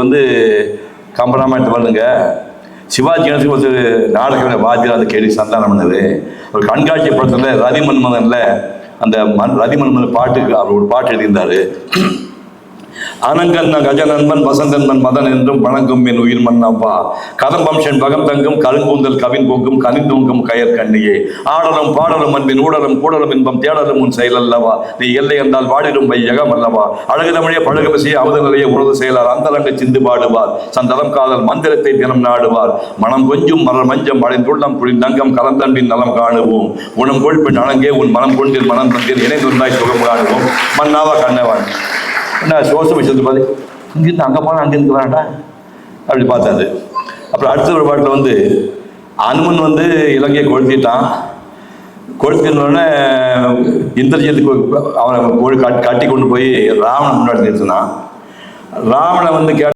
வந்து கம்பராமாயணத்தை பண்ணுங்க. சிவாஜி கணேசன் ஒரு நாடக வாத்தியார் அந்த கேள்வி சந்தானம் பண்ணது. ஒரு கண்காட்சி படத்தில் ரதிமன்மதன்ல அந்த ரதிமன்மதன் பாட்டுக்கு அவர் ஒரு பாட்டு எழுதியிருந்தாரு. அனங்கன் கஜநண்பன் வசந்தன்மன் மதன் என்றும் வணங்கும் என் உயிர் மன்னப்பா, கதம்பம்சன் பகம் தங்கும் கருங்கூந்தல் கவின் பொங்கும் கனிந்தூங்கும் கயர் கண்ணியே, ஆடலும் பாடலும் அன்பின் ஊடலும் கூடலும் இன்பம் தேடலும் உன் செயல் அல்லவா, நீ எல்லை என்றால் வாடிடும் வையகம் அல்லவா, அழகு தமிழே பழகு விசைய அமுத நிலைய உறவு செயலார் அந்தரங்க சிந்து பாடுவார், சந்தனம் காதல் மந்திரத்தை தினம் நாடுவார், மனம் கொஞ்சம் மலர் மஞ்சம் அடைந்துள்ளம் புரிந்தங்கம் கலந்தன்பின் நலம் காணுவோம், உணம் கொள்பின் அணங்கே உன் மனம் கொண்டில் மனம் தந்தில் இணைந்துண்டாய் சுகம் காணுவோம், மன்னாவா கண்ணவன் என்ன சோச விஷயத்து பார்த்து இங்கிருந்து அங்கே போனால் அங்கே இருக்க வேண்டாம் அப்படி பார்த்தாரு. அப்புறம் அடுத்த ஒரு பாட்டில் வந்து அனுமன் வந்து இலங்கையை கொளுத்திட்டான். கொளுத்தினோடனே இந்திரஜித்துக்கு அவனை கட்டி கொண்டு போய் ராவணன் முன்னாடி நிறுத்தினான். ராவணன் வந்து